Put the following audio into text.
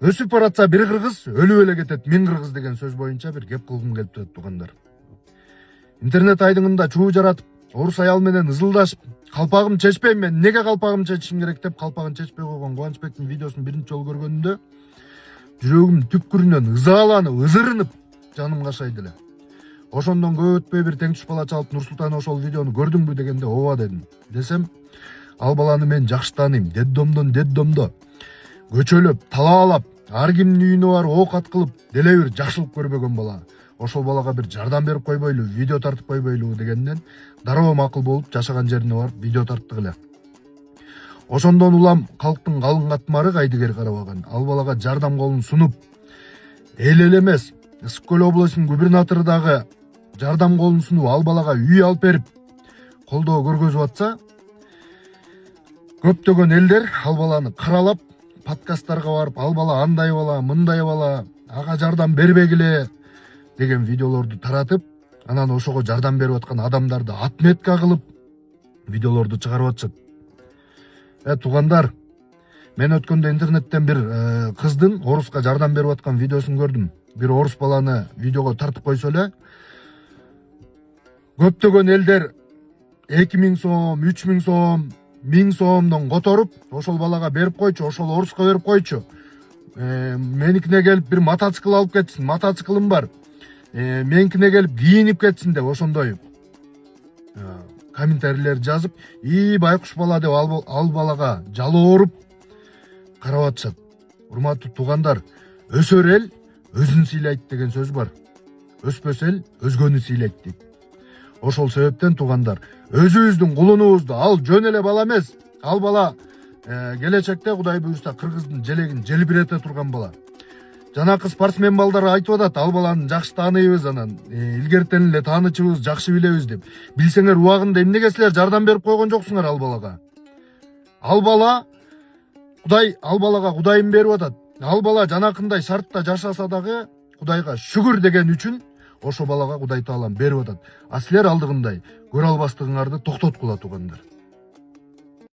Өсүп баратса бир кыргыз, өлүп эле кетет 1000 кыргыз деген сөз боюнча бир кеп кылгым келип турат туугандар. Интернет айдыңында чуу жаратып, орус аял менен ызылдашып, калпагым чечпейм мен, неге калпагым чечишим керек деп калпагын чечпей койгон Кубанычбектин видеосун биринчи жолу көргөнүмдө жүрөгүм түпкүрүнөн ызаланып, ызырынып, жаным кашайды эле. Ошондон көп өтпөй бир теңчүш бала чалып, Нурсултан ошол видеону көрдүңбү дегенде ооба дедим. Десем, ал баланы мен жакшы тааныйм. Детдомдо көчөлөп, талаалап, ар кимдин үйүнө барып оокат кылып, деле бир жакшылык көрбөгөн бала. Ошол балага бир жардам берип койбойлу, видео тартып койбойлу дегенден дароо макул болуп, жашаган жерине барып видео тарттык эле. Ошондон улам калктын калың катмары кайдыгер карабаган. Ал балага жардам колун сунуп, эл эмес, Ысык Көл облусунун губернатору дагы жардам колун сунуп, ал балага үй алып берип, колдоо көргөзүп атса, көптөгөн элдер ал баланы каралап, подкасттарга барып, ал бала андай бала, мындай бала, ага жардам бербегиле деген видеолорду таратып, анан ошого жардам берип аткан адамдарды отметка кылып, видеолорду чыгарып атышат. Туугандар, мен өткөндө интернеттен бир кыздын оруска жардам берип аткан видеосун көрдүм. Бир орус баланы видеого тартып койсо эле, көптөгөн элдер 2000 сом, 3000 сом, 1000 сомдон которуп, ошол балага берип койчу, ошол оруска берип койчу. Меникине келип бир мотоцикл алып кетсин, мотоциклым бар. Меникине келип кийинип кетсин деп ошондой комментарийлер жазып, байкуш бала деп ал балага жалооруп карап атышат. Урматтуу туугандар, өсөр эл өзүн сыйлайт деген сөз бар. Өспөс эл өзгөнү сыйлайт дейт. Ошол себептен туугандар, өзүбүздүн кулунубузду, ал жөн эле бала эмес. Ал бала келечекте Кудай буюрса кыргыздын желегин желбирете турган бала. Жанакы спортсмен балдар айтып атат, ал баланы жакшы тааныйбыз, анан илгертен эле таанычыбыз, жакшы билебиз деп. Билсеңер убагында эмнеге силер жардам берип койгон жоксуңар ал балага? Ал бала ал балага Кудайым берип атат. Ал бала жанакындай шартта жашаса дагы Кудайга шүгүр деген үчүн ошо балага Кудай таалам берип атат. А силер алдыгындай көрө албастыгыңарды токтоткула туугандар.